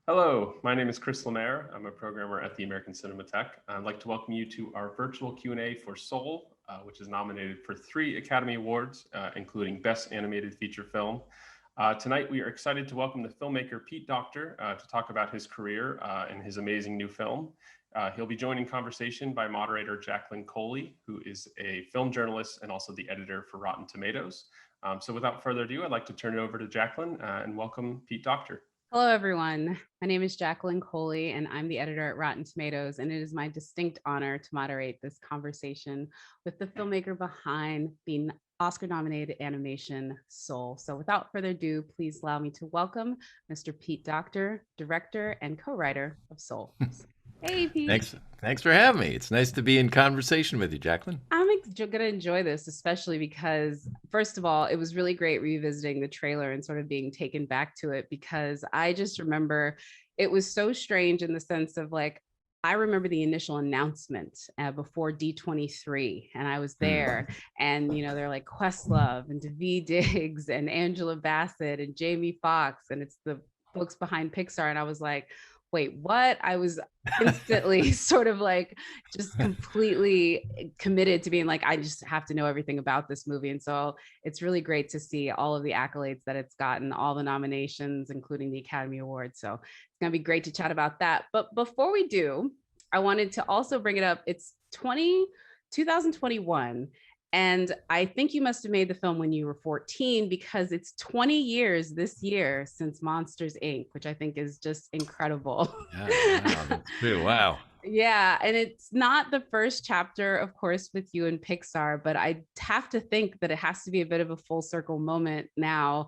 Hello, my name is Chris Lemaire. I'm a programmer at the American Cinematheque. I'd like to welcome you to our virtual Q&A for Soul, which is nominated for 3 Academy Awards, including Best Animated Feature Film. Tonight, we are excited to welcome the filmmaker Pete Docter to talk about his career and his amazing new film. He'll be joined in conversation by moderator Jacqueline Coley, who is a film journalist and also the editor for Rotten Tomatoes. So without further ado, I'd like to turn it over to Jacqueline and welcome Pete Docter. Hello, everyone. My name is Jacqueline Coley, and I'm the editor at Rotten Tomatoes, and it is my distinct honor to moderate this conversation with the filmmaker behind the Oscar-nominated animation Soul. So without further ado, please allow me to welcome Mr. Pete Docter, director and co-writer of Soul. Hey, Pete. Thanks for having me. It's nice to be in conversation with you, Jacqueline. I'm going to enjoy this, especially because, first of all, it was really great revisiting the trailer and sort of being taken back to it, because I just remember it was so strange in the sense of like, I remember the initial announcement before D23, and I was there, and they're like Questlove and Daveed Diggs and Angela Bassett and Jamie Foxx, and it's the folks behind Pixar, and I was like, wait, what? I was instantly sort of like just completely committed to being like, I just have to know everything about this movie. And so it's really great to see all of the accolades that it's gotten, all the nominations, including the Academy Awards. So it's going to be great to chat about that. But before we do, I wanted to also bring it up. It's 2021. And I think you must have made the film when you were 14, because it's 20 years this year since Monsters, Inc., which I think is just incredible. Yeah, wow, that's true. Wow. Yeah. And it's not the first chapter, of course, with you and Pixar, but I have to think that it has to be a bit of a full circle moment now,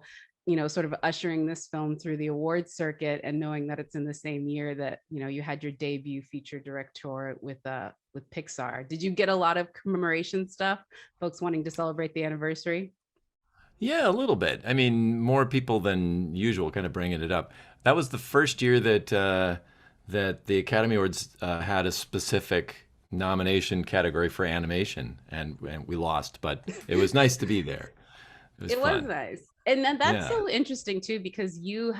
sort of ushering this film through the awards circuit and knowing that it's in the same year that, you had your debut feature director with Pixar. Did you get a lot of commemoration stuff, folks wanting to celebrate the anniversary? Yeah, a little bit. I mean, more people than usual kind of bringing it up. That was the first year that the Academy Awards had a specific nomination category for animation, and we lost, but it was nice to be there. It was It was fun. nice. And then that's Yeah. so interesting too, because your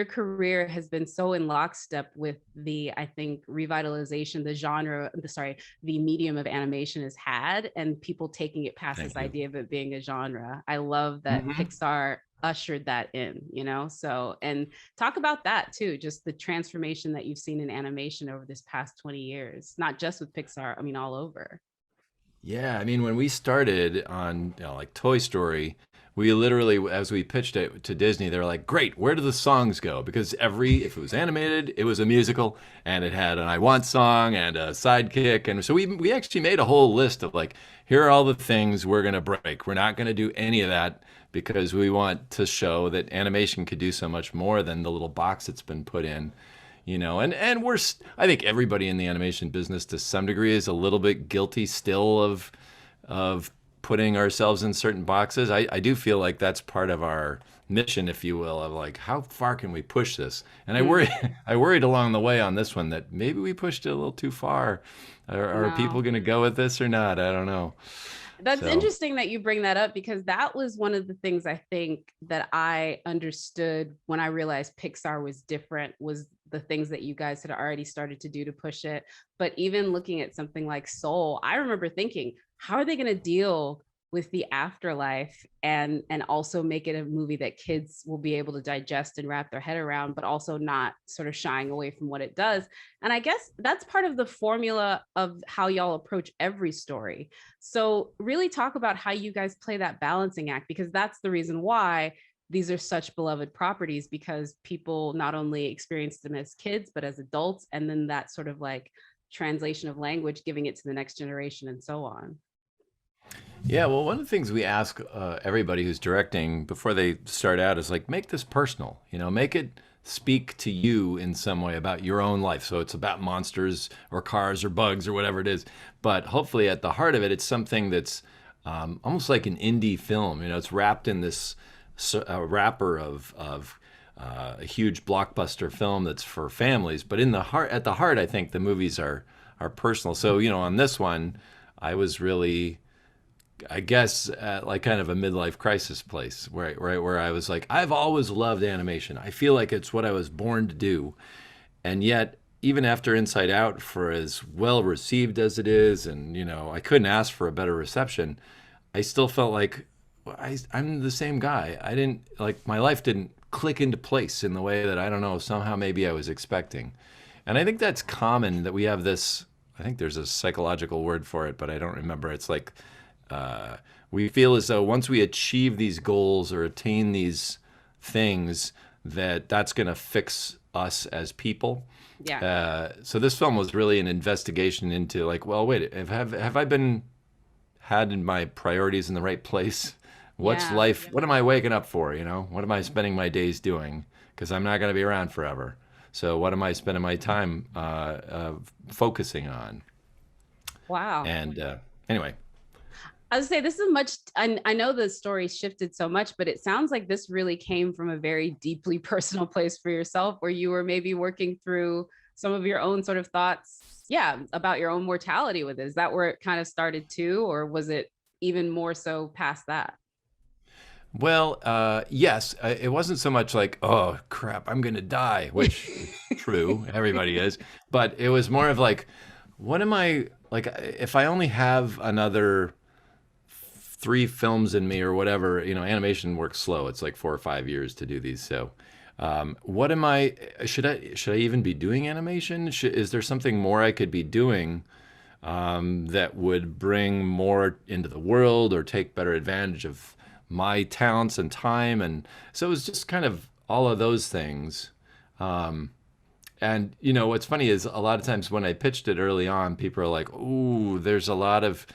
career has been so in lockstep with I think, revitalization, the medium of animation has had, and people taking it past this Thank you. idea of it being a genre. I love that Mhm. Pixar ushered that in, so, and talk about that too, just the transformation that you've seen in animation over this past 20 years, not just with Pixar, I mean, all over. Yeah, I mean, when we started on, like Toy Story, we literally, as we pitched it to Disney, they were like, "Great, where do the songs go?" Because if it was animated, it was a musical, and it had an "I Want" song and a sidekick, and so we actually made a whole list of like, here are all the things we're gonna break. We're not gonna do any of that because we want to show that animation could do so much more than the little box it's been put in. And I think everybody in the animation business to some degree is a little bit guilty still of putting ourselves in certain boxes. I do feel like that's part of our mission, if you will, of like, how far can we push this? And I worried along the way on this one that maybe we pushed it a little too far. Are people No. going to go with this or not? I don't know. That's So interesting that you bring that up, because that was one of the things I think that I understood when I realized Pixar was different, was the things that you guys had already started to do to push it. But even looking at something like Soul, I remember thinking, how are they going to deal with the afterlife and also make it a movie that kids will be able to digest and wrap their head around, but also not sort of shying away from what it does. And I guess that's part of the formula of how y'all approach every story. So really talk about how you guys play that balancing act, because that's the reason why these are such beloved properties, because people not only experience them as kids, but as adults, and then that sort of like translation of language, giving it to the next generation and so on. yeah, well, one of the things we ask everybody who's directing before they start out is like, make this personal. Make it speak to you in some way about your own life. So it's about monsters or cars or bugs or whatever it is. But hopefully, at the heart of it, it's something that's almost like an indie film. It's wrapped in this wrapper of a huge blockbuster film that's for families. But at the heart, I think the movies are personal. So on this one, I was really I guess like kind of a midlife crisis place where I was like, I've always loved animation. I feel like it's what I was born to do. And yet, even after Inside Out, for as well received as it is, and I couldn't ask for a better reception, I still felt like well, I'm the same guy. I didn't like my life didn't click into place in the way that I don't know, somehow maybe I was expecting. And I think that's common that we have this. I think there's a psychological word for it, but I don't remember. It's like uh, we feel as though once we achieve these goals or attain these things, that's going to fix us as people. Yeah. So this film was really an investigation into like, well, wait, have I been had my priorities in the right place? What's Yeah. life? What am I waking up for? What am I spending my days doing? Because I'm not going to be around forever. So what am I spending my time focusing on? Wow. And anyway, I would say this is much, I know the story shifted so much, but it sounds like this really came from a very deeply personal place for yourself, where you were maybe working through some of your own sort of thoughts, yeah, about your own mortality with it. Is that where it kind of started too? Or was it even more so past that? well, yes, it wasn't so much like, oh crap, I'm gonna die, which is true, everybody is, but it was more of like, what am I like? If I only have another 3 films in me or whatever, animation works slow. It's like 4 or 5 years to do these. So, what am I? Should I even be doing animation? Is there something more I could be doing that would bring more into the world or take better advantage of my talents and time? And so it was just kind of all of those things. And what's funny is a lot of times when I pitched it early on, people are like, "Ooh, there's a lot of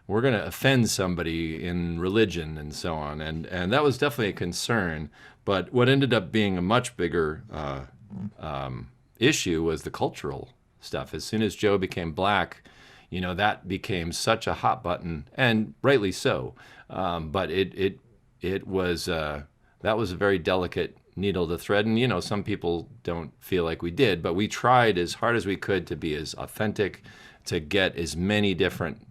we're going to offend somebody in religion and so on," and that was definitely a concern. But what ended up being a much bigger issue was the cultural stuff. As soon as Joe became black, that became such a hot button, and rightly so. But it was that was a very delicate needle to thread, and some people don't feel like we did, but we tried as hard as we could to be as authentic, to get as many different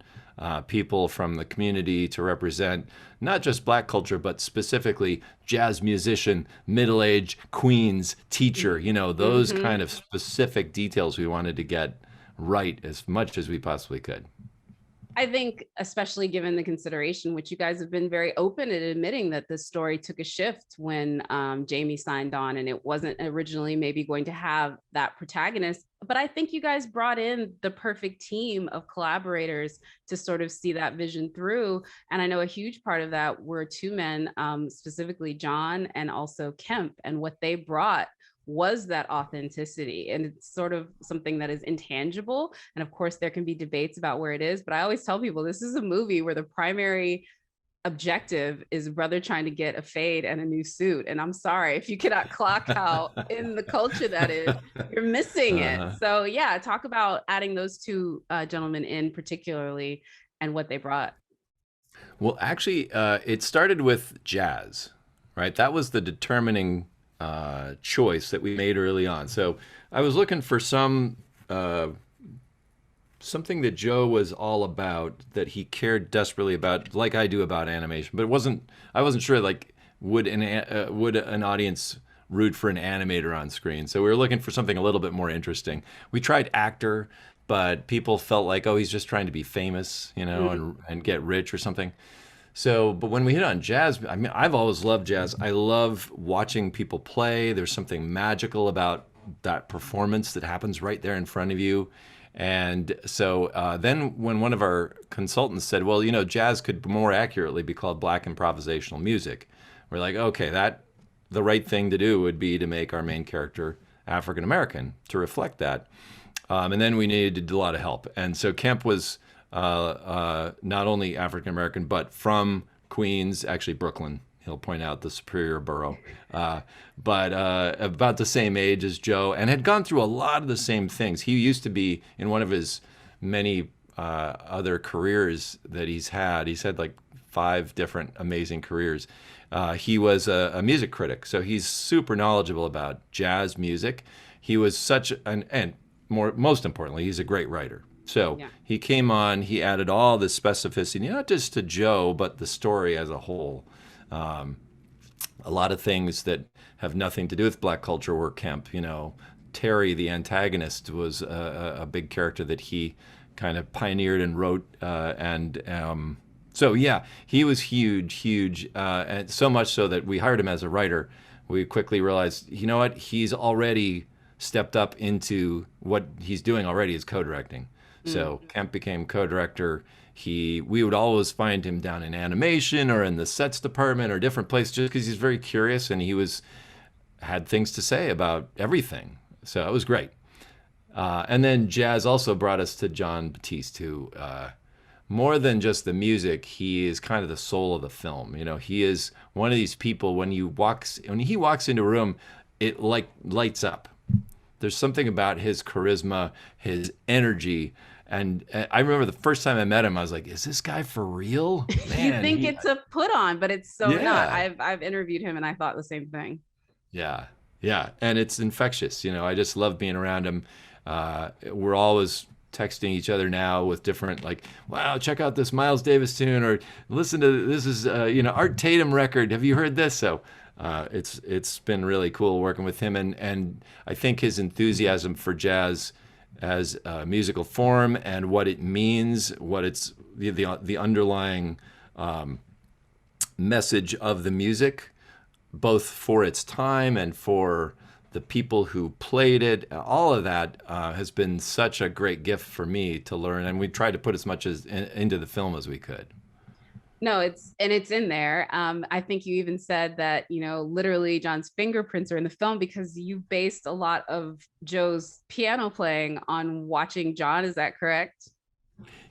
people from the community to represent not just black culture, but specifically jazz musician, middle-aged, Queens, teacher, those Mm-hmm. kind of specific details we wanted to get right as much as we possibly could. I think, especially given the consideration, which you guys have been very open at admitting that this story took a shift when Jamie signed on, and it wasn't originally maybe going to have that protagonist. But I think you guys brought in the perfect team of collaborators to sort of see that vision through. And I know a huge part of that were 2 men, specifically John and also Kemp, and what they brought was that authenticity. And it's sort of something that is intangible. And of course, there can be debates about where it is, but I always tell people this is a movie where the primary objective is brother trying to get a fade and a new suit. And I'm sorry, if you cannot clock out in the culture that is, you're missing it. Uh-huh. So yeah, talk about adding those 2 gentlemen in particularly and what they brought. Well, actually, it started with jazz, right? That was the determining choice that we made early on. So I was looking for uh, something that Joe was all about, that he cared desperately about, like I do about animation. But I wasn't sure, like, would an audience root for an animator on screen? So we were looking for something a little bit more interesting. We tried actor, but people felt like, oh, he's just trying to be famous, and get rich or something. So, but when we hit on jazz, I mean, I've always loved jazz. I love watching people play. There's something magical about that performance that happens right there in front of you. And so then when one of our consultants said, well, jazz could more accurately be called black improvisational music, we're like, okay, the right thing to do would be to make our main character African American to reflect that. And then we needed a lot of help. And so Kemp was not only African American, but from Queens, actually Brooklyn. He'll point out the superior borough, but about the same age as Joe, and had gone through a lot of the same things. He used to be in one of his many other careers that he's had. He's had like 5 different amazing careers. He was a music critic, so he's super knowledgeable about jazz music. He was such an, and most importantly, he's a great writer. So Yeah. he came on, he added all this specificity, not just to Joe, but the story as a whole. Um, a lot of things that have nothing to do with black culture were Kemp. Terry, the antagonist, was a big character that he kind of pioneered and wrote. So yeah, he was huge, huge, and so much so that we hired him as a writer. We quickly realized, you know what, he's already stepped up into what he's doing already is co-directing. So Kemp became co-director. We would always find him down in animation or in the sets department or different places just because he's very curious and had things to say about everything. So it was great. And then Jazz also brought us to John Batiste, who more than just the music, he is kind of the soul of the film. He is one of these people when he walks into a room, it like lights up. There's something about his charisma, his energy. And I remember the first time I met him, I was like, is this guy for real? Man, You think it's a put on, but it's so Yeah. not. I've interviewed him and I thought the same thing. Yeah, yeah, and it's infectious. I just love being around him. We're always texting each other now with different wow, check out this Miles Davis tune, or listen to this is Art Tatum record. Have you heard this? So it's been really cool working with him, and I think his enthusiasm for jazz as a musical form and what it means, what it's the underlying message of the music, both for its time and for the people who played it, all of that has been such a great gift for me to learn. And we tried to put as much into the film as we could. No, it's in there. I think you even said that, literally John's fingerprints are in the film because you based a lot of Joe's piano playing on watching John. Is that correct?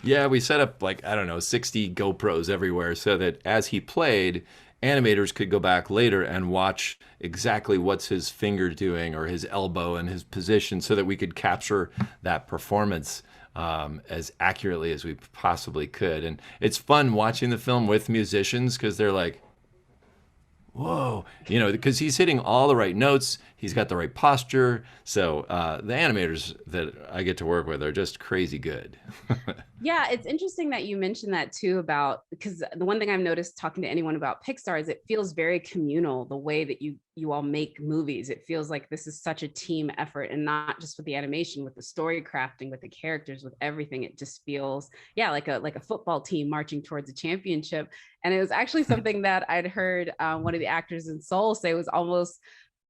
Yeah, we set up 60 GoPros everywhere so that as he played, animators could go back later and watch exactly what's his finger doing or his elbow and his position so that we could capture that performance as accurately as we possibly could. And it's fun watching the film with musicians because they're like, whoa, because he's hitting all the right notes. He's got the right posture. So the animators that I get to work with are just crazy good. Yeah, it's interesting that you mentioned that too, because the one thing I've noticed talking to anyone about Pixar is it feels very communal, the way that you all make movies. It feels like this is such a team effort, and not just with the animation, with the story crafting, with the characters, with everything. It just feels, yeah, like a football team marching towards a championship. And it was actually something that I'd heard one of the actors in Soul say was almost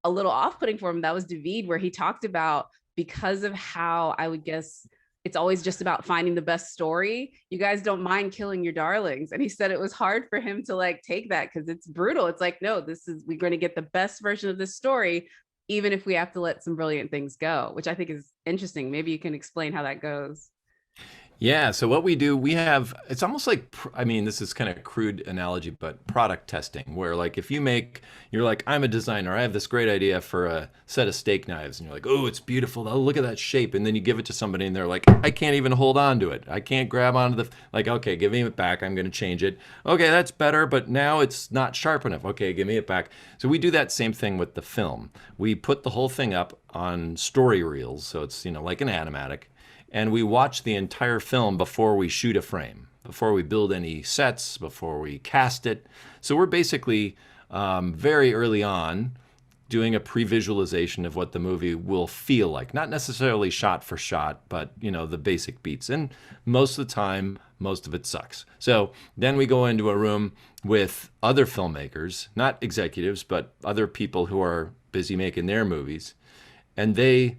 a little off-putting for him. That was David, where he talked about, because of how I would guess it's always just about finding the best story, you guys don't mind killing your darlings. And he said it was hard for him to take that because it's brutal. It's like, no, we're going to get the best version of this story, even if we have to let some brilliant things go, which I think is interesting. Maybe you can explain how that goes. Yeah, so what we do, it's almost like, this is kind of a crude analogy, but product testing, where if you're like, I'm a designer, I have this great idea for a set of steak knives, and you're like, oh, it's beautiful, oh, look at that shape, and then you give it to somebody, and they're like, I can't even hold on to it, I can't grab onto okay, give me it back, I'm going to change it, okay, that's better, but now it's not sharp enough, okay, give me it back. So we do that same thing with the film. We put the whole thing up on story reels, so it's, like an animatic, and we watch the entire film before we shoot a frame, before we build any sets, before we cast it. So we're basically very early on doing a pre-visualization of what the movie will feel like. Not necessarily shot for shot, but the basic beats. And most of the time, most of it sucks. So then we go into a room with other filmmakers, not executives, but other people who are busy making their movies, and they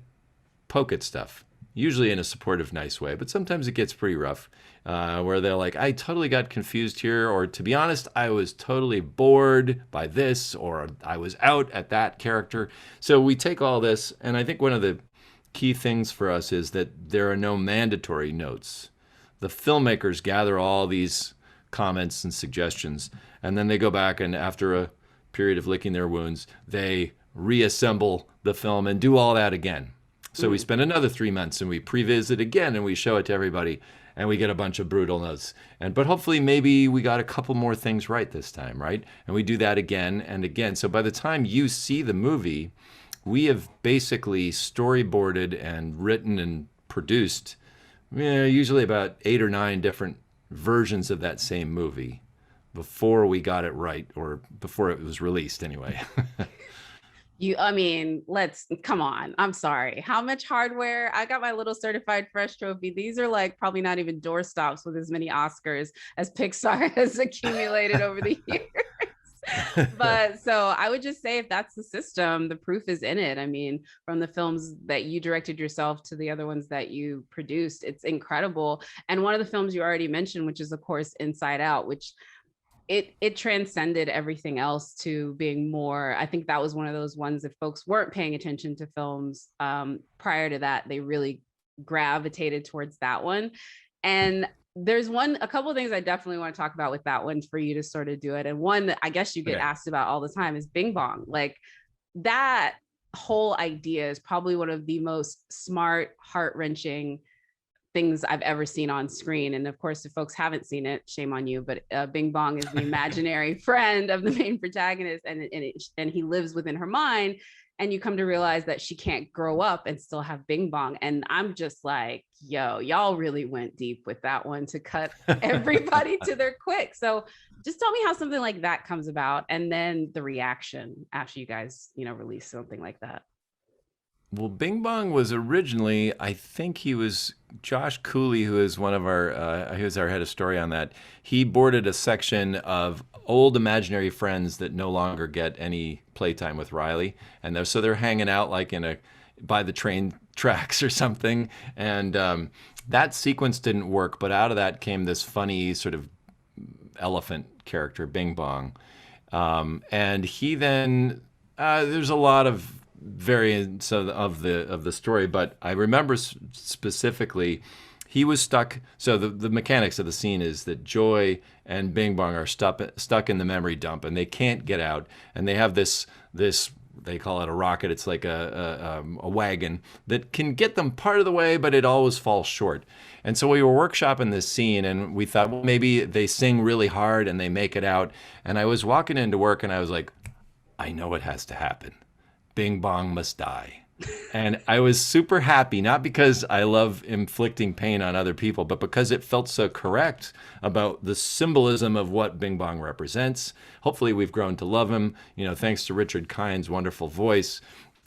poke at stuff. Usually in a supportive, nice way, but sometimes it gets pretty rough, where they're like, I totally got confused here, or to be honest, I was totally bored by this, or I was out at that character. So we take all this, and I think one of the key things for us is that there are no mandatory notes. The filmmakers gather all these comments and suggestions, and then they go back, and after a period of licking their wounds, they reassemble the film and do all that again. So we spend another 3 months and we pre-visit again and we show it to everybody and we get a bunch of brutal notes. But hopefully maybe we got a couple more things right this time, right? And we do that again and again. So by the time you see the movie, we have basically storyboarded and written and produced usually about 8 or 9 different versions of that same movie before we got it right, or before it was released anyway. I mean, let's come on. I'm sorry. How much hardware? I got my little certified fresh trophy. These are like probably not even doorstops with as many Oscars as Pixar has accumulated over the years. But so I would just say, if that's the system, the proof is in it. I mean, from the films that you directed yourself to the other ones that you produced, it's incredible. And one of the films you already mentioned, which is of course Inside Out, which it transcended everything else to being more. I think that was one of those ones, if folks weren't paying attention to films prior to that, they really gravitated towards that one. And there's a couple of things I definitely want to talk about with that one for you to sort of do it. And one that I guess you get asked about all the time is Bing Bong. Like, that whole idea is probably one of the most smart, heart-wrenching things I've ever seen on screen. And of course, if folks haven't seen it, shame on you, but Bing Bong is the imaginary friend of the main protagonist, and he lives within her mind. And you come to realize that she can't grow up and still have Bing Bong. And I'm just like, yo, y'all really went deep with that one to cut everybody to their quick. So just tell me how something like that comes about, and then the reaction after you guys, release something like that. Well, Bing Bong was originally, I think he was Josh Cooley, who is one of our, he was our head of story on that. He boarded a section of old imaginary friends that no longer get any playtime with Riley, and so they're hanging out like by the train tracks or something. And that sequence didn't work, but out of that came this funny sort of elephant character, Bing Bong, and he then there's a lot of variants of the story, but I remember specifically he was stuck. So the mechanics of the scene is that Joy and Bing Bong are stuck in the memory dump, and they can't get out. And they have this they call it a rocket. It's like a wagon that can get them part of the way, but it always falls short. And so we were workshopping this scene, and we thought, well, maybe they sing really hard and they make it out. And I was walking into work, and I was like, I know what has to happen. Bing Bong must die. And I was super happy, not because I love inflicting pain on other people, but because it felt so correct about the symbolism of what Bing Bong represents. Hopefully we've grown to love him, thanks to Richard Kine's wonderful voice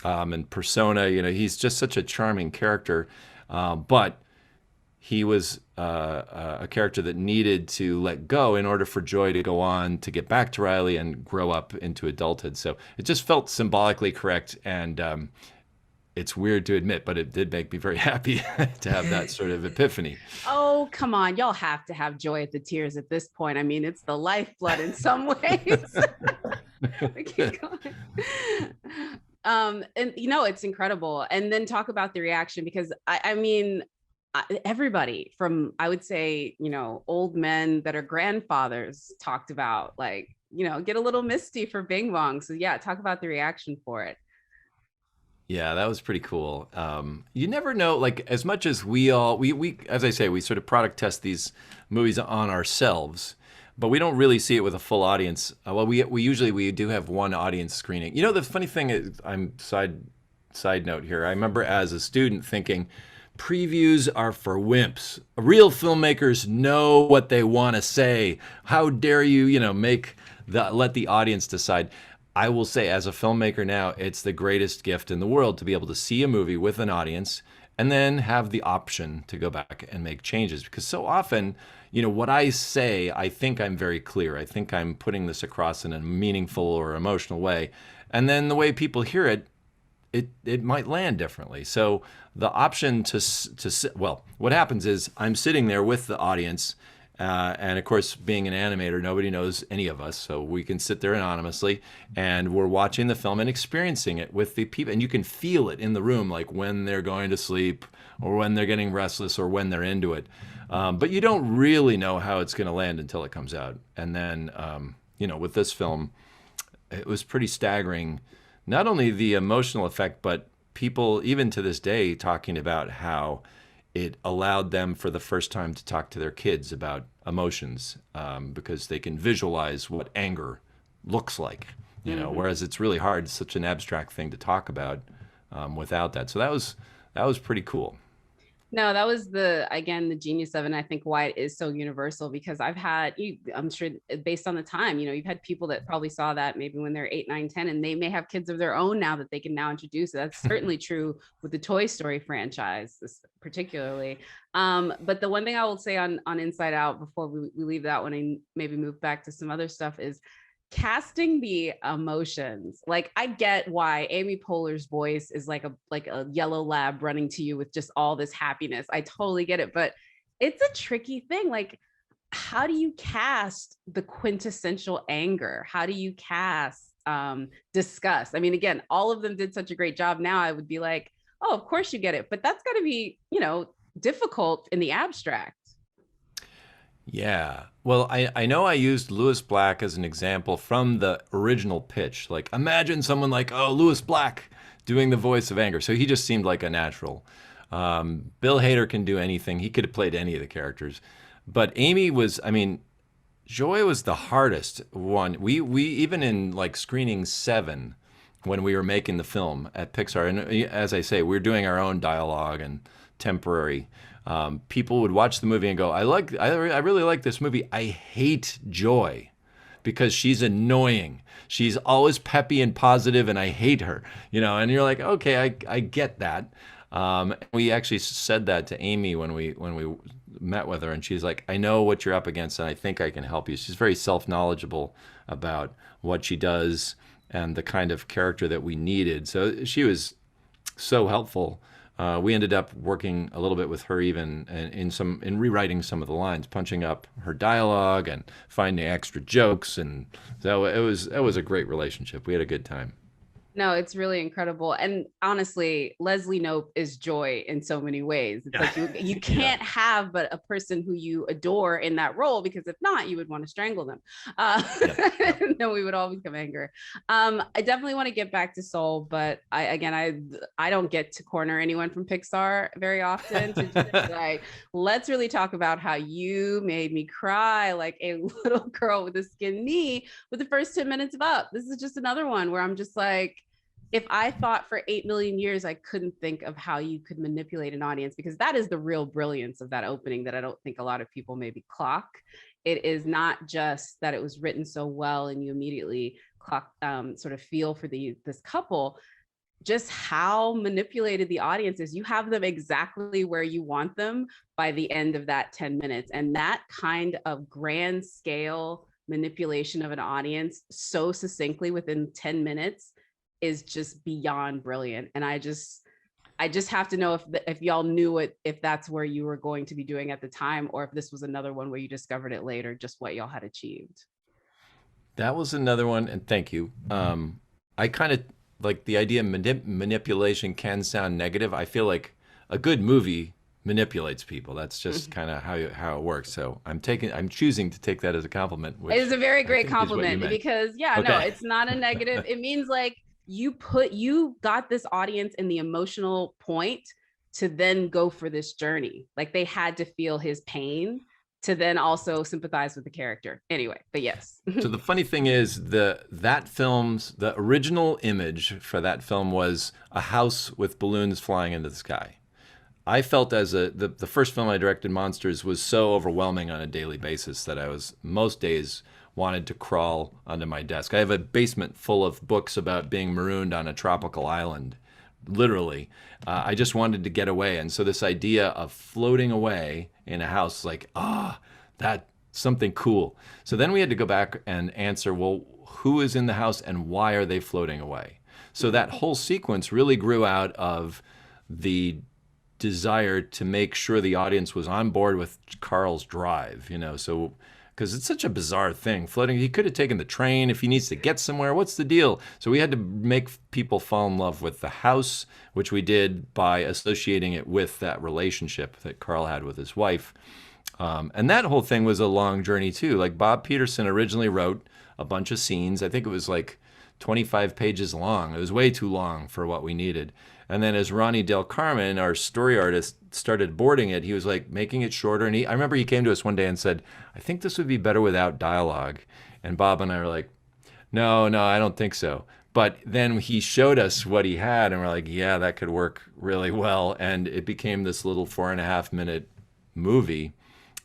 and persona. He's just such a charming character, but he was a character that needed to let go in order for Joy to go on to get back to Riley and grow up into adulthood. So it just felt symbolically correct, and it's weird to admit, but it did make me very happy to have that sort of epiphany. Oh, come on. Y'all have to have joy at the tears at this point. I mean, it's the lifeblood in some ways. Keep going. And it's incredible. And then talk about the reaction, because I mean, everybody from, I would say, old men that are grandfathers talked about, like, get a little misty for Bing Bong. So yeah, talk about the reaction for it. Yeah, that was pretty cool. You never know, like, as much as we as I say, we sort of product test these movies on ourselves, but we don't really see it with a full audience. Well, we usually do have one audience screening. The funny thing is, I'm side note here. I remember as a student thinking, previews are for wimps. Real filmmakers know what they want to say. How dare you, let the audience decide. I will say, as a filmmaker now, it's the greatest gift in the world to be able to see a movie with an audience and then have the option to go back and make changes. Because so often, what I say, I think I'm very clear. I think I'm putting this across in a meaningful or emotional way. And then the way people hear it, it might land differently. So the option what happens is I'm sitting there with the audience, and of course, being an animator, nobody knows any of us, so we can sit there anonymously, and we're watching the film and experiencing it with the people, and you can feel it in the room, like when they're going to sleep, or when they're getting restless, or when they're into it. But you don't really know how it's going to land until it comes out. And then, with this film, it was pretty staggering. Not only the emotional effect, but people, even to this day, talking about how it allowed them for the first time to talk to their kids about emotions, because they can visualize what anger looks like, whereas it's really hard. It's such an abstract thing to talk about without that. So that was pretty cool. No, that was again, the genius of it. And I think why it is so universal, because I'm sure based on the time, you've had people that probably saw that maybe when they're 8, 9, 10, and they may have kids of their own now that they can now introduce. So that's certainly true with the Toy Story franchise, particularly. But the one thing I will say on Inside Out before we leave that one and maybe move back to some other stuff is casting the emotions. Like, I get why Amy Poehler's voice is like a yellow lab running to you with just all this happiness. I totally get it, but it's a tricky thing. Like, how do you cast the quintessential anger? How do you cast disgust? I mean, again, all of them did such a great job. Now I would be like, oh, of course you get it, but that's got to be, difficult in the abstract. Yeah. Well, I know I used Lewis Black as an example from the original pitch. Like, imagine someone like, oh, Lewis Black doing the voice of anger. So he just seemed like a natural. Bill Hader can do anything. He could have played any of the characters. But Amy was, I mean, Joy was the hardest one. We even in like screening 7, when we were making the film at Pixar, and as I say, we're doing our own dialogue and temporary. People would watch the movie and go, I really like this movie. I hate Joy because she's annoying. She's always peppy and positive, and I hate her. And you're like, okay, I get that. We actually said that to Amy when we met with her, and she's like, I know what you're up against, and I think I can help you. She's very self-knowledgeable about what she does and the kind of character that we needed. So she was so helpful. We ended up working a little bit with her even in rewriting some of the lines, punching up her dialogue and finding extra jokes, and so it was a great relationship. We had a good time. No, it's really incredible. And honestly, Leslie Knope is Joy in so many ways. It's like you can't have but a person who you adore in that role, because if not, you would want to strangle them. No, we would all become angry. I definitely want to get back to Soul, but I don't get to corner anyone from Pixar very often to just like, let's really talk about how you made me cry like a little girl with a skinned knee with the first 10 minutes of Up. This is just another one where I'm just like, if I thought for 8 million years, I couldn't think of how you could manipulate an audience, because that is the real brilliance of that opening that I don't think a lot of people maybe clock. It is not just that it was written so well and you immediately clock, sort of feel for this couple, just how manipulated the audience is. You have them exactly where you want them by the end of that 10 minutes. And that kind of grand scale manipulation of an audience so succinctly within 10 minutes is just beyond brilliant. And I just have to know if y'all knew if that's where you were going to be doing at the time, or if this was another one where you discovered it later, just what y'all had achieved. That was another one, and thank you. I kind of like the idea manipulation can sound negative. I feel like a good movie manipulates people. That's just kind of how it works. So I'm choosing to take that as a compliment. Which it is a very great compliment, because no, it's not a negative. It means like, you got this audience in the emotional point to then go for this journey. Like, they had to feel his pain to then also sympathize with the character. Anyway, but yes. So the funny thing is, the original image for that film was a house with balloons flying into the sky. I felt the first film I directed, Monsters, was so overwhelming on a daily basis that I was most days wanted to crawl onto my desk. I have a basement full of books about being marooned on a tropical island, literally. I just wanted to get away. And so this idea of floating away in a house, like, that's something cool. So then we had to go back and answer, well, who is in the house and why are they floating away? So that whole sequence really grew out of the desire to make sure the audience was on board with Carl's drive, so because it's such a bizarre thing. Floating, he could have taken the train if he needs to get somewhere. What's the deal? So we had to make people fall in love with the house, which we did by associating it with that relationship that Carl had with his wife. And that whole thing was a long journey too. Like, Bob Peterson originally wrote a bunch of scenes. I think it was like 25 pages long. It was way too long for what we needed. And then as Ronnie Del Carmen, our story artist, started boarding it, he was like making it shorter. And I remember he came to us one day and said, I think this would be better without dialogue. And Bob and I were like, no, I don't think so. But then he showed us what he had, and we're like, yeah, that could work really well. And it became this little 4.5 minute movie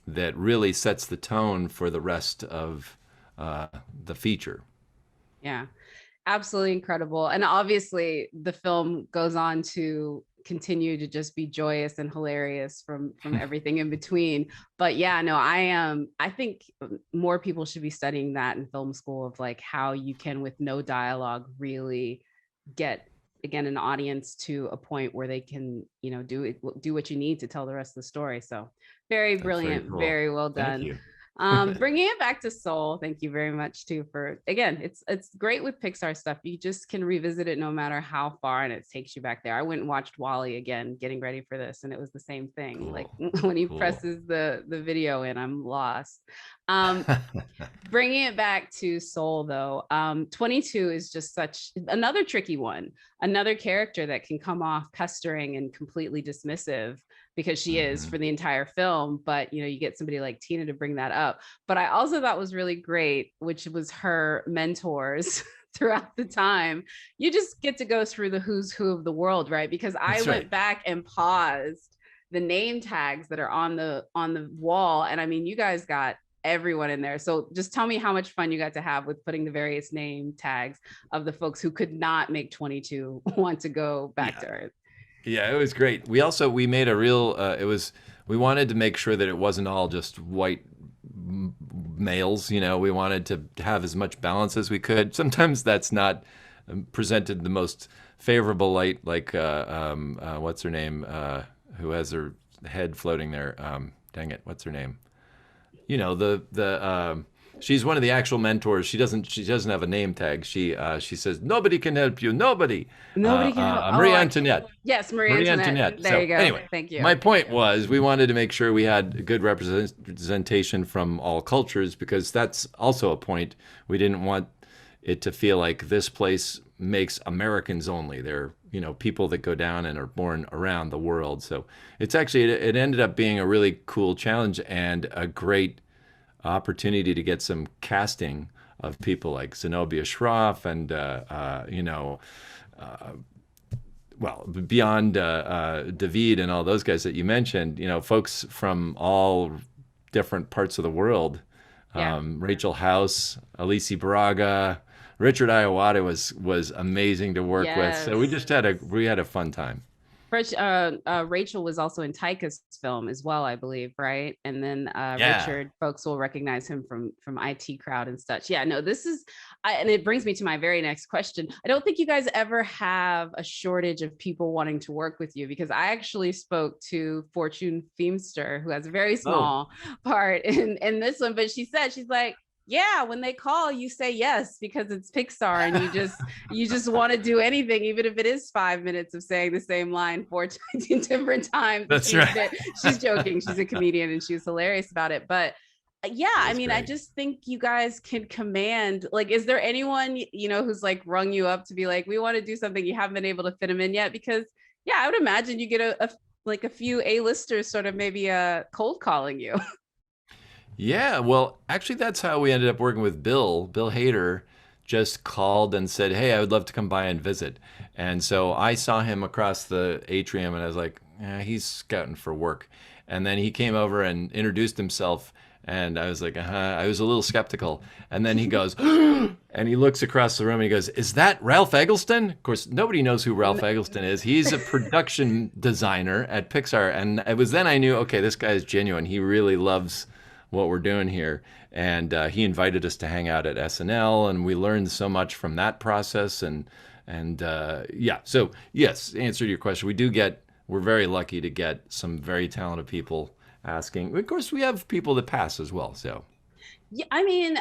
that really sets the tone for the rest of the feature. Yeah, absolutely incredible. And obviously the film goes on to continue to just be joyous and hilarious from everything in between. But yeah, no, I think more people should be studying that in film school, of like how you can, with no dialogue, really get, again, an audience to a point where they can, do what you need to tell the rest of the story. So very brilliant, cool. very well Thank done. you. Bringing it back to Soul, thank you very much too for, again, it's great with Pixar stuff. You just can revisit it no matter how far, and it takes you back there. I went and watched Wall-E again getting ready for this, and it was the same thing. Cool. Like when he presses the video in, I'm lost. Bringing it back to Soul though, 22 is just such another tricky one, another character that can come off pestering and completely dismissive, because she is for the entire film. But you get somebody like Tina to bring that up. But I also thought was really great, which was her mentors throughout the time. You just get to go through the who's who of the world, right? Because I went back and paused the name tags that are on the wall, and I mean, you guys got everyone in there. So just tell me how much fun you got to have with putting the various name tags of the folks who could not make 22 want to go back to Earth. Yeah, it was great. We made a real, we wanted to make sure that it wasn't all just white males, we wanted to have as much balance as we could. Sometimes that's not presented the most favorable light, like, what's her name, who has her head floating there. Dang it, what's her name? She's one of the actual mentors. She doesn't have a name tag. She says, nobody can help you. Nobody can help. Marie Antoinette. Yes, Marie Antoinette. There you go. Anyway, thank you. My point was, we wanted to make sure we had good representation from all cultures, because that's also a point. We didn't want it to feel like this place makes Americans only. They're people that go down and are born around the world. So it's actually, it ended up being a really cool challenge and a great opportunity to get some casting of people like Zenobia Shroff and well, beyond David and all those guys that you mentioned, folks from all different parts of the world. Rachel House, Alicia Braga, Richard Iowata was amazing to work with. So we just had a fun time. Rachel was also in Taika's film as well, I believe, right? And then Richard, folks will recognize him from IT Crowd and such. Yeah, no, this is, and it brings me to my very next question. I don't think you guys ever have a shortage of people wanting to work with you, because I actually spoke to Fortune Feimster, who has a very small part in this one, but she's like, yeah, when they call, you say yes because it's Pixar, and you just want to do anything, even if it is 5 minutes of saying the same line 4 different times. That's right. She's joking. She's a comedian and she was hilarious about it. But yeah, I mean, great. I just think you guys can command, like, is there anyone, who's like rung you up to be like, we want to do something, you haven't been able to fit them in yet? Because yeah, I would imagine you get a few A-listers sort of maybe cold calling you. Yeah, well, actually, that's how we ended up working with Bill. Bill Hader just called and said, hey, I would love to come by and visit. And so I saw him across the atrium, and I was like, he's scouting for work. And then he came over and introduced himself, and I was like, I was a little skeptical. And then he goes, and he looks across the room, and he goes, is that Ralph Eggleston? Of course, nobody knows who Ralph Eggleston is. He's a production designer at Pixar. And it was then I knew, okay, this guy is genuine. He really loves what we're doing here. And he invited us to hang out at SNL, and we learned so much from that process. And yeah, so yes, answer to your question, we're very lucky to get some very talented people asking. Of course, we have people that pass as well. So yeah, I mean,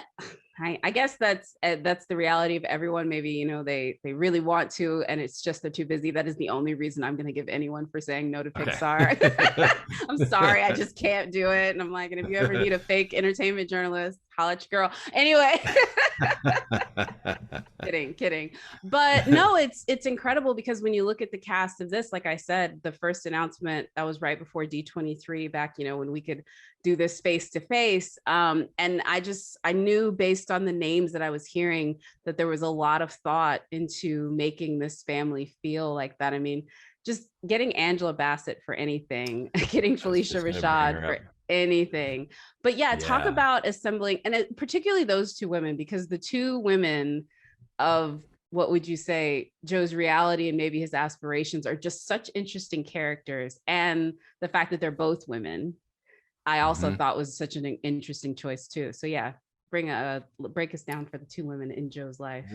I guess that's the reality of everyone. Maybe, they really want to, and it's just they're too busy. That is the only reason I'm going to give anyone for saying no to Pixar. Okay. I'm sorry, I just can't do it. And I'm like, and if you ever need a fake entertainment journalist, holla at your girl. Anyway, kidding. But no, it's incredible because when you look at the cast of this, like I said, the first announcement that was right before D23 back, when we could do this face to face. And I knew based on the names that I was hearing that there was a lot of thought into making this family feel like that. I mean, just getting Angela Bassett for anything, getting Felicia Rashad for anything. But talk about assembling, and particularly those two women, because the two women of, what would you say, Joe's reality and maybe his aspirations are just such interesting characters. And the fact that they're both women, I also thought was such an interesting choice too. So break us down for the two women in Joe's life.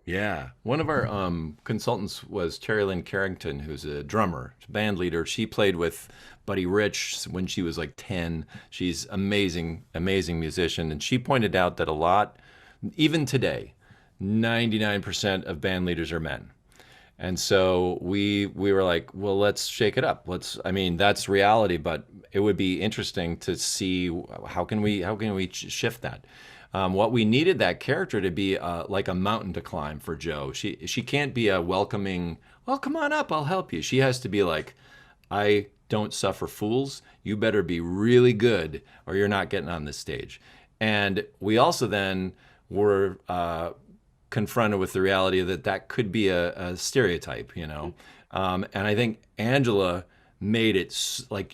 Yeah. One of our consultants was Terry Lynn Carrington, who's a drummer, band leader. She played with Buddy Rich when she was like 10. She's amazing musician. And she pointed out that a lot, even today, 99% of band leaders are men. And so we were like, well, let's shake it up. That's reality, but it would be interesting to see how can we shift that. What we needed that character to be like a mountain to climb for Joe. She can't be a welcoming, well, come on up, I'll help you. She has to be like, I don't suffer fools. You better be really good or you're not getting on this stage. And we also then were confronted with the reality that could be a stereotype, and I think Angela made it like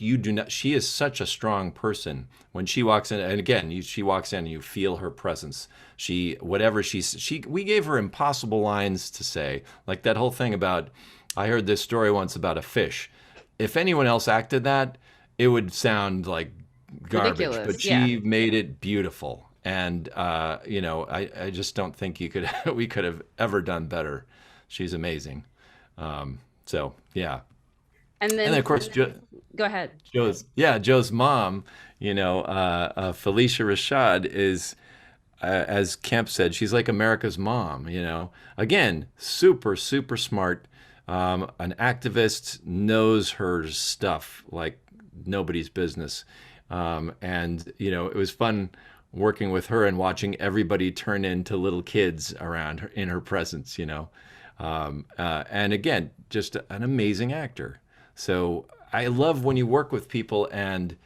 she is such a strong person when she walks in, and again, she walks in and you feel her presence. We gave her impossible lines to say, like that whole thing about, I heard this story once about a fish. If anyone else acted that, it would sound like garbage. Ridiculous, but she made it beautiful. And I just don't think we could have ever done better. She's amazing. So yeah. And then of course, go ahead. Joe's mom, Felicia Rashad is, as Kemp said, she's like America's mom. Again, super smart, an activist, knows her stuff like nobody's business, and it was fun working with her and watching everybody turn into little kids around her in her presence. And again, just an amazing actor. So I love when you work with people and,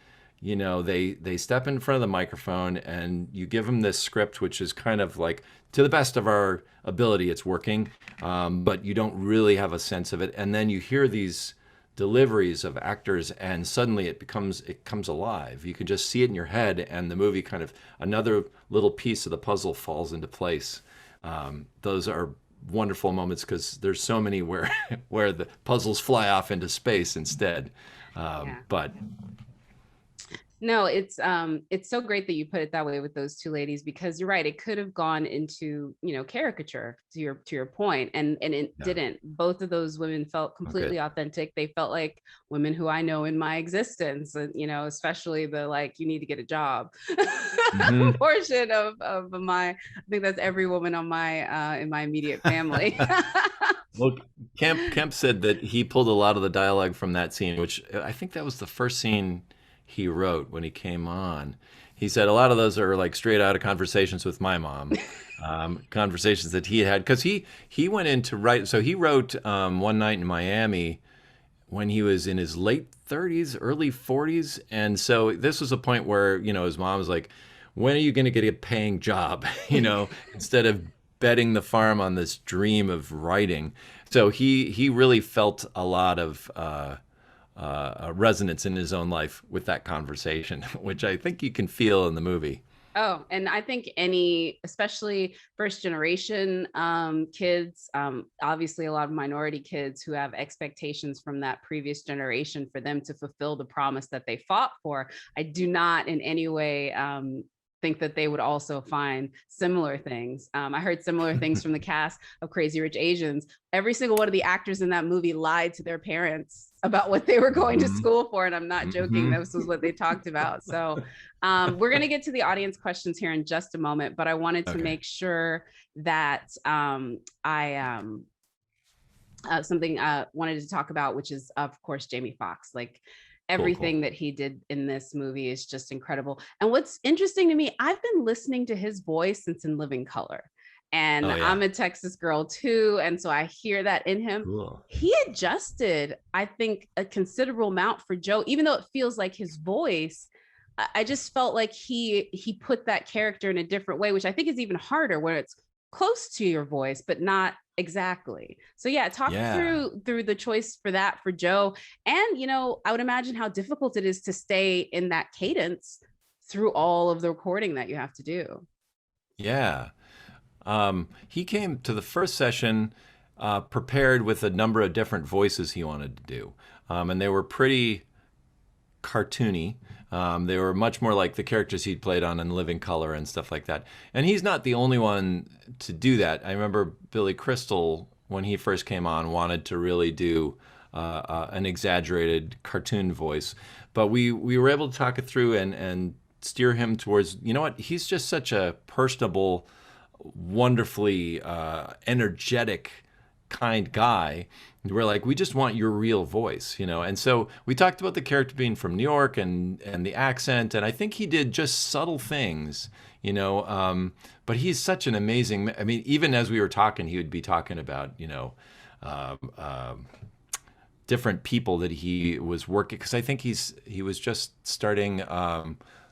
they step in front of the microphone and you give them this script, which is kind of like, to the best of our ability, it's working, but you don't really have a sense of it. And then you hear these deliveries of actors and suddenly it comes alive. You can just see it in your head and the movie kind of, another little piece of the puzzle falls into place. Those are wonderful moments because there's so many where the puzzles fly off into space instead. But no, it's so great that you put it that way with those two ladies, because you're right, it could have gone into caricature to your point, and it didn't. Both of those women felt completely authentic. They felt like women who I know in my existence, and especially the like, you need to get a job portion of my, I think that's every woman on my in my immediate family. Well, Kemp said that he pulled a lot of the dialogue from that scene, which I think that was the first scene he wrote when he came on. He said a lot of those are like straight out of conversations with my mom, conversations that he had, because he went in to write. So he wrote One Night in Miami when he was in his late 30s, early 40s. And so this was a point where, his mom was like, when are you going to get a paying job? Instead of betting the farm on this dream of writing. So he really felt a lot of resonance in his own life with that conversation, which I think you can feel in the movie. Oh, and I think especially first generation kids, obviously a lot of minority kids who have expectations from that previous generation, for them to fulfill the promise that they fought for, I do not in any way think that they would also find similar things. I heard similar things from the cast of Crazy Rich Asians. Every single one of the actors in that movie lied to their parents about what they were going to school for. And I'm not joking, this was what they talked about. So we're going to get to the audience questions here in just a moment, but I wanted to make sure that something I wanted to talk about, which is of course, Jamie Foxx. Like, everything that he did in this movie is just incredible. And what's interesting to me, I've been listening to his voice since In Living Color. And Oh yeah. I'm a Texas girl too. And so I hear that in him. Cool. He adjusted, I think, a considerable amount for Joe, even though it feels like his voice. I just felt like he put that character in a different way, which I think is even harder where it's close to your voice, but not exactly. So yeah, talk Yeah. through the choice for that for Joe. And I would imagine how difficult it is to stay in that cadence through all of the recording that you have to do. Yeah. He came to the first session prepared with a number of different voices he wanted to do. And they were pretty cartoony. They were much more like the characters he'd played on In Living Color and stuff like that. And he's not the only one to do that. I remember Billy Crystal, when he first came on, wanted to really do an exaggerated cartoon voice. But we were able to talk it through and steer him towards, you know what, he's just such a personable, wonderfully energetic, kind guy. We're like, we just want your real voice, And so we talked about the character being from New York and the accent, and I think he did just subtle things, but he's such an amazing. I mean, even as we were talking, he would be talking about, uh, uh, different people that he was working, because I think he was just starting.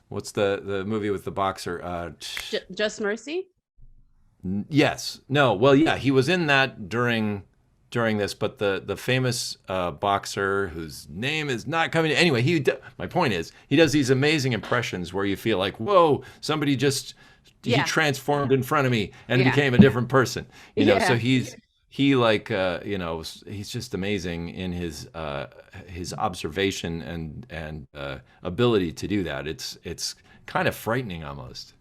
What's the movie with the boxer? Just Mercy. Yes. No. Well, yeah, he was in that during this, but the famous boxer whose name is not coming. Anyway, my point is, he does these amazing impressions where you feel like, whoa, somebody just he transformed in front of me and became a different person. So he like he's just amazing in his observation and ability to do that. It's kind of frightening almost.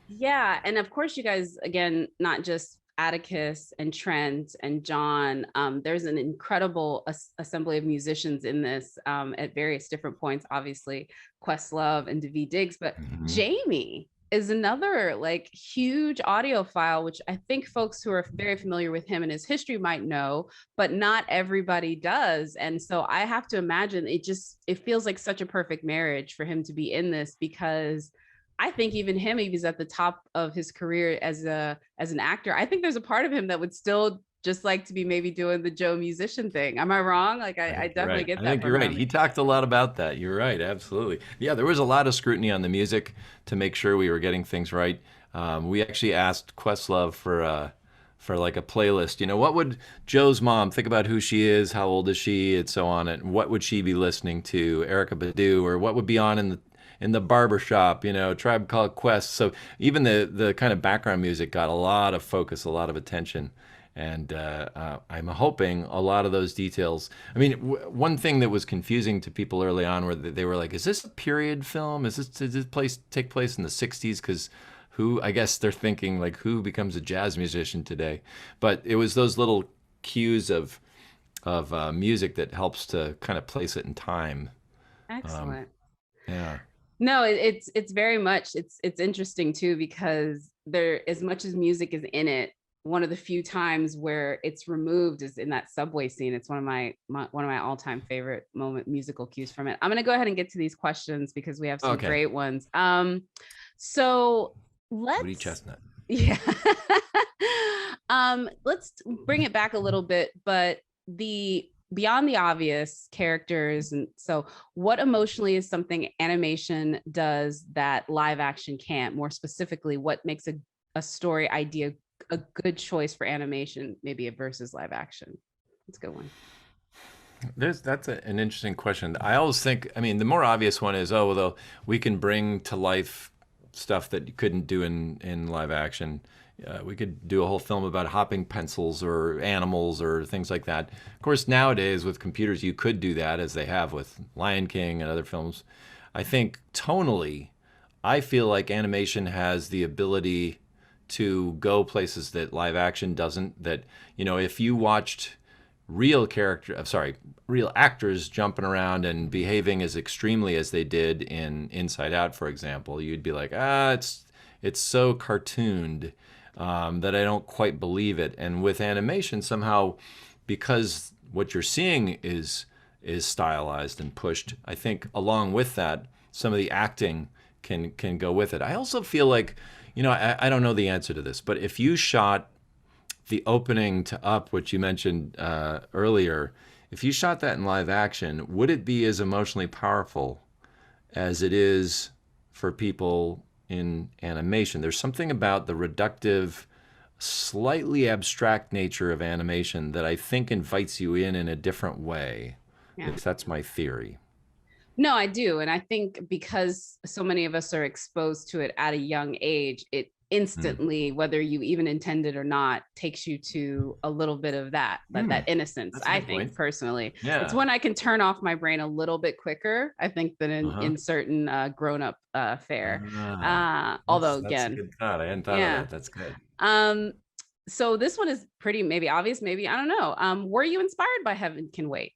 Yeah. And of course, you guys, again, not just Atticus and Trent and John, there's an incredible assembly of musicians in this at various different points, obviously Questlove and Daveed Diggs, but Jamie is another like huge audiophile, which I think folks who are very familiar with him and his history might know, but not everybody does. And so I have to imagine it feels like such a perfect marriage for him to be in this, because I think even him, if he's at the top of his career as an actor, I think there's a part of him that would still just like to be maybe doing the Joe musician thing. Am I wrong? Like I definitely get that. I think you're right. He talked a lot about that. You're right. Absolutely. Yeah, there was a lot of scrutiny on the music to make sure we were getting things right. We actually asked Questlove for like a playlist. What would Joe's mom think about who she is, how old is she, and so on, and what would she be listening to, Erykah Badu, or what would be on in the barber shop, Tribe Called Quest. So even the kind of background music got a lot of focus, a lot of attention. And I'm hoping a lot of those details. I mean, one thing that was confusing to people early on, where they were like, "Is this a period film? Does this take place in the '60s?" Because I guess they're thinking like, who becomes a jazz musician today? But it was those little cues of music that helps to kind of place it in time. Excellent. Yeah. No, it's very much it's interesting too, because as much as music is in it, one of the few times where it's removed is in that subway scene. It's one of my all-time favorite musical cues from it. I'm going to go ahead and get to these questions because we have some great ones. So let's Woody Chestnut. Yeah. Let's bring it back a little bit, but beyond the obvious characters, and so what emotionally is something animation does that live action can't? More specifically, what makes a story idea a good choice for animation, maybe versus live action? That's a good one. That's an interesting question. I always think, I mean, the more obvious one is, we can bring to life stuff that you couldn't do in live action. We could do a whole film about hopping pencils or animals or things like that. Of course, nowadays with computers, you could do that, as they have with Lion King and other films. I think tonally, I feel like animation has the ability to go places that live action doesn't. That, if you watched real actors jumping around and behaving as extremely as they did in Inside Out, for example, you'd be like, it's so cartooned that I don't quite believe it. And with animation, somehow, because what you're seeing is stylized and pushed, I think along with that, some of the acting can go with it. I also feel like, I don't know the answer to this, but if you shot the opening to Up, which you mentioned earlier, if you shot that in live action, would it be as emotionally powerful as it is for people in animation? There's something about the reductive, slightly abstract nature of animation that I think invites you in a different way. Yeah. At least that's my theory. No, I do. And I think because so many of us are exposed to it at a young age, it Mm. instantly, whether you even intended or not, takes you to a little bit of that innocence. That's a I good think point. personally, it's Yeah. when I can turn off my brain a little bit quicker, I think, than Uh-huh. in certain grown-up fare. Ah, Although that's a again, good thought. I hadn't thought of yeah. that. That's good. Um, so this one is pretty maybe obvious, maybe I don't know. Were you inspired by Heaven Can Wait?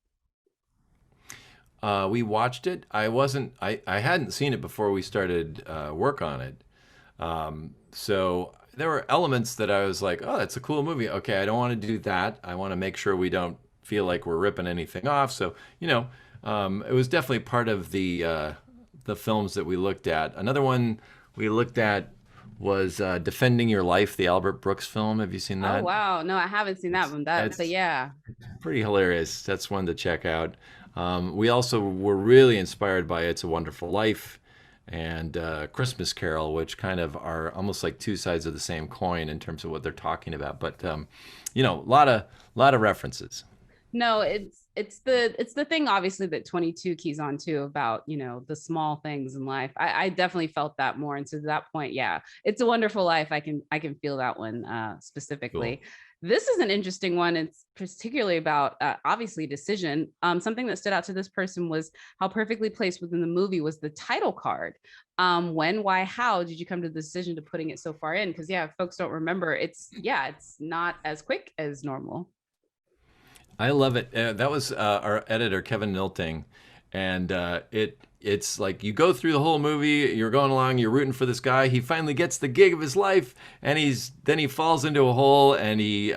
We watched it. I hadn't seen it before we started work on it. So there were elements that I was like, oh, that's a cool movie. Okay, I don't want to do that. I want to make sure we don't feel like we're ripping anything off. So, it was definitely part of the films that we looked at. Another one we looked at was Defending Your Life, the Albert Brooks film. Have you seen Oh that? wow, no, I haven't seen that one. But It's yeah. pretty hilarious. That's one to check out. We also were really inspired by It's a Wonderful Life and Christmas Carol, which kind of are almost like two sides of the same coin in terms of what they're talking about. But a lot of references. No, it's the thing obviously that 22 keys on to about, the small things in life. I definitely felt that more. And so to that point, yeah, It's a Wonderful Life. I can feel that one Cool. specifically. This is an interesting one. It's particularly about obviously decision. Something that stood out to this person was how perfectly placed within the movie was the title card. When, why, how did you come to the decision to putting it so far in? Because yeah, if folks don't remember, it's not as quick as normal. I love it. That was our editor, Kevin Nilting, and it's like you go through the whole movie, you're going along, you're rooting for this guy. He finally gets the gig of his life, and then he falls into a hole, and he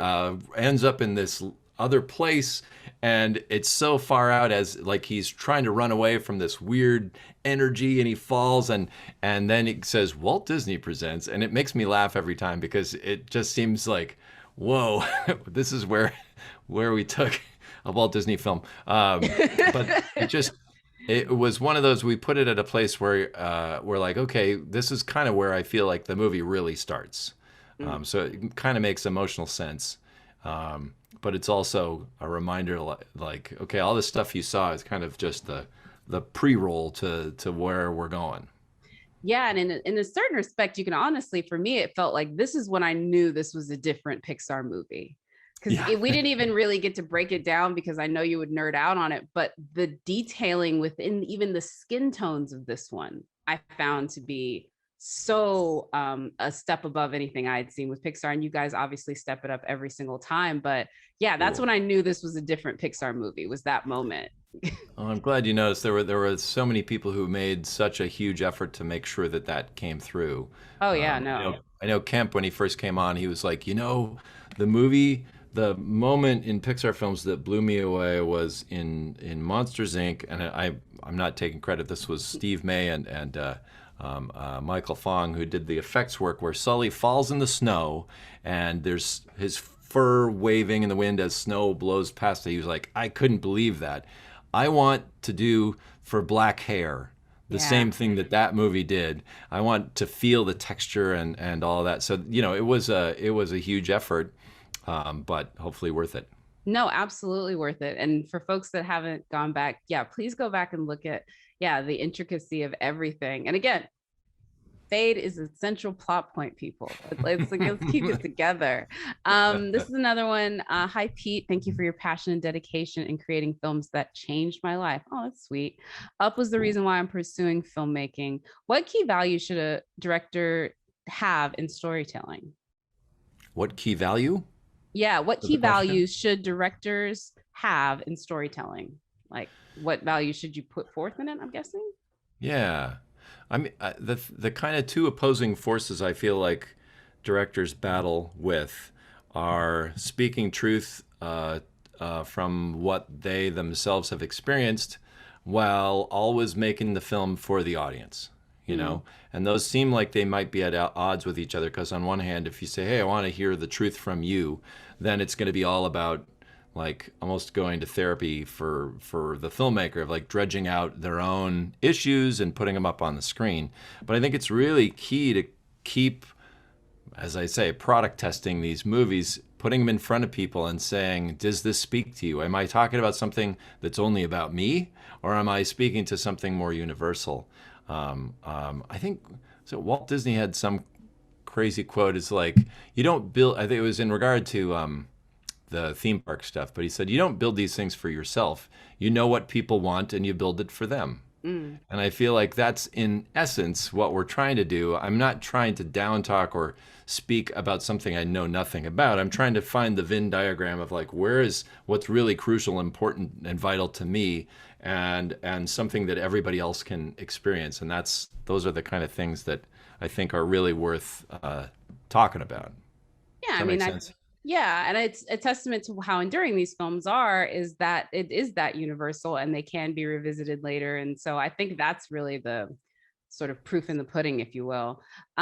ends up in this other place, and it's so far out as like he's trying to run away from this weird energy, and he falls, and then it says Walt Disney Presents, and it makes me laugh every time because it just seems like, whoa, this is where we took a Walt Disney film. But it was one of those, we put it at a place where we're like, okay, this is kind of where I feel like the movie really starts. Mm. So it kind of makes emotional sense. But it's also a reminder like, okay, all this stuff you saw is kind of just the pre-roll to where we're going. Yeah, and in a certain respect, you can honestly, for me, it felt like this is when I knew this was a different Pixar movie. Because Yeah. we didn't even really get to break it down because I know you would nerd out on it, but the detailing within even the skin tones of this one, I found to be so a step above anything I had seen with Pixar. And you guys obviously step it up every single time. But yeah, that's Cool. when I knew this was a different Pixar movie, was that moment. Oh, I'm glad you noticed there were so many people who made such a huge effort to make sure that came through. Oh yeah, I no. know Kemp, when he first came on, he was like, the movie, the moment in Pixar films that blew me away was in Monsters Inc. And I'm not taking credit. This was Steve May and Michael Fong who did the effects work, where Sully falls in the snow and there's his fur waving in the wind as snow blows past it. He was like, I couldn't believe that. I want to do for black hair the Yeah. same thing that movie did. I want to feel the texture and all that. So it was a huge effort, but hopefully worth it. No, absolutely worth it. And for folks that haven't gone back, yeah, please go back and look at, yeah, the intricacy of everything. And again, fade is a central plot point, people. Let's keep it together. This is another one. Hi, Pete. Thank you for your passion and dedication in creating films that changed my life. Oh, that's sweet. Up was the reason why I'm pursuing filmmaking. What key values should a director have in storytelling? What key value Yeah, what for key the question? values should directors have in storytelling? Like, what values should you put forth in it, I'm guessing? Yeah. I mean, the kind of two opposing forces I feel like directors battle with are speaking truth from what they themselves have experienced, while always making the film for the audience. you know, and those seem like they might be at odds with each other, because on one hand, if you say, hey, I want to hear the truth from you, then it's going to be all about like almost going to therapy for the filmmaker, of like dredging out their own issues and putting them up on the screen. But I think it's really key to keep, as I say, product testing these movies, putting them in front of people and saying, does this speak to you? Am I talking about something that's only about me, or am I speaking to something more universal? I think so. Walt Disney had some crazy quote. It's like, you don't build, I think it was in regard to the theme park stuff, but he said, you don't build these things for yourself. You know what people want and you build it for them. And I feel like that's in essence what we're trying to do. I'm not trying to down talk or speak about something I know nothing about. I'm trying to find the Venn diagram of like, where is what's really crucial, important, and vital to me, and something that everybody else can experience. And those are the kind of things that I think are really worth talking about. Yeah, I mean, yeah, and it's a testament to how enduring these films are, is that it is that universal and they can be revisited later. And so I think that's really the sort of proof in the pudding, if you will.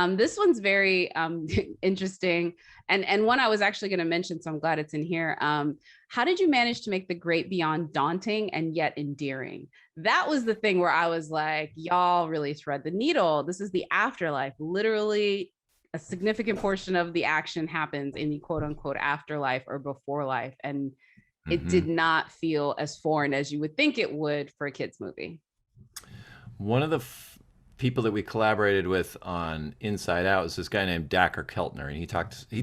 This one's very interesting, and one I was actually going to mention, so I'm glad it's in here. How did you manage to make the great beyond daunting and yet endearing? That was the thing where I was like, y'all really thread the needle. This is the afterlife. Literally, a significant portion of the action happens in the quote unquote afterlife or before life. And it did not feel as foreign as you would think it would for a kid's movie. One of the people that we collaborated with on Inside Out is this guy named Dacher Keltner, and he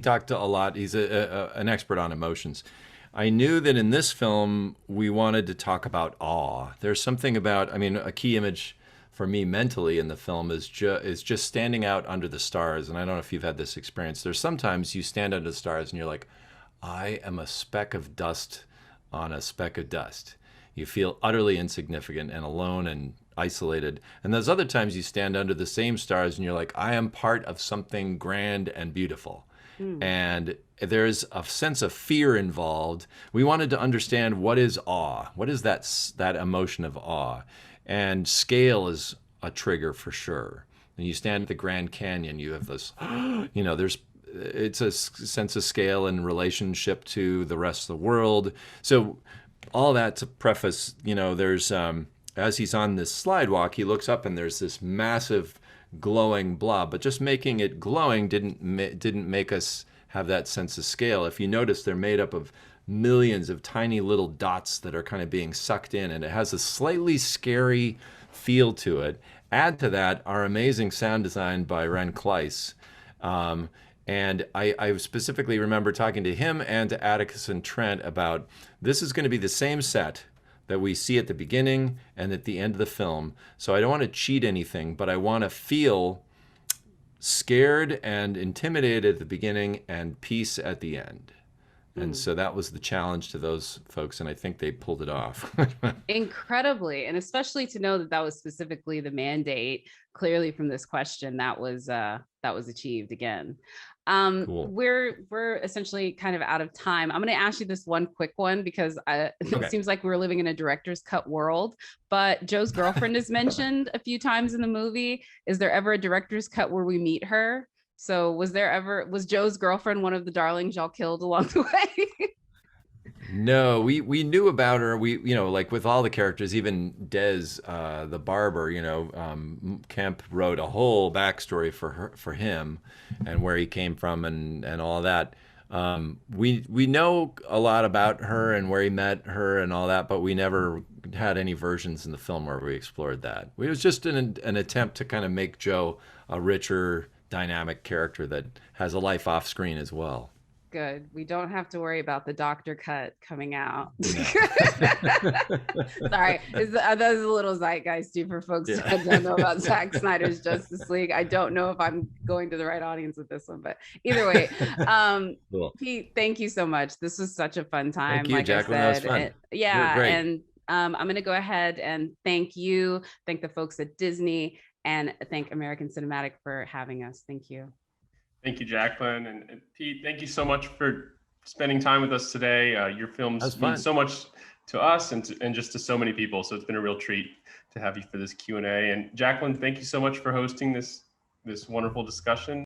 talked a lot. He's an expert on emotions. I knew that in this film we wanted to talk about awe. There's something about, I mean, a key image for me mentally in the film is just standing out under the stars. And I don't know if you've had this experience. There's sometimes you stand under the stars and you're like, I am a speck of dust on a speck of dust. You feel utterly insignificant and alone and isolated. And there's other times you stand under the same stars and you're like, I am part of something grand and beautiful. And there's a sense of fear involved. We wanted to understand, what is awe? What is that emotion of awe? And scale is a trigger for sure. When you stand at the Grand Canyon, you have this, you know, it's a sense of scale in relationship to the rest of the world. So all that to preface, you know, there's, as he's on this slide walk, he looks up and there's this massive glowing blob, but just making it glowing didn't make us have that sense of scale. If you notice, they're made up of millions of tiny little dots that are kind of being sucked in, and it has a slightly scary feel to it. Add to that our amazing sound design by Ren Kleiss. And I specifically remember talking to him and to Atticus and Trent about, this is going to be the same set that we see at the beginning and at the end of the film. So I don't want to cheat anything, but I want to feel scared and intimidated at the beginning and peace at the end. And so that was the challenge to those folks, and I think they pulled it off. Incredibly, and especially to know that was specifically the mandate, clearly from this question, that was achieved again. Cool. We're essentially kind of out of time. I'm going to ask you this one quick one, because it seems like we're living in a director's cut world, but Joe's girlfriend is mentioned a few times in the movie. Is there ever a director's cut where we meet her? So was Joe's girlfriend one of the darlings y'all killed along the way? No, we knew about her. We, you know, like with all the characters, even Dez, the barber, you know, Kemp wrote a whole backstory for him and where he came from and all that. We know a lot about her and where he met her and all that, but we never had any versions in the film where we explored that. It was just an attempt to kind of make Joe a richer, dynamic character that has a life off screen as well. Good. We don't have to worry about the Doctor cut coming out. No. Sorry. That is a little zeitgeist too for folks who don't know about Zack Snyder's Justice League. I don't know if I'm going to the right audience with this one, but either way, cool. Pete, thank you so much. This was such a fun time. Thank you, Jacqueline. That was fun. And I'm going to go ahead and thank the folks at Disney, and thank American Cinematheque for having us. Thank you. Thank you, Jacqueline. And Pete, thank you so much for spending time with us today. Your films mean so much to us and just to so many people. So it's been a real treat to have you for this Q&A. And Jacqueline, thank you so much for hosting this wonderful discussion.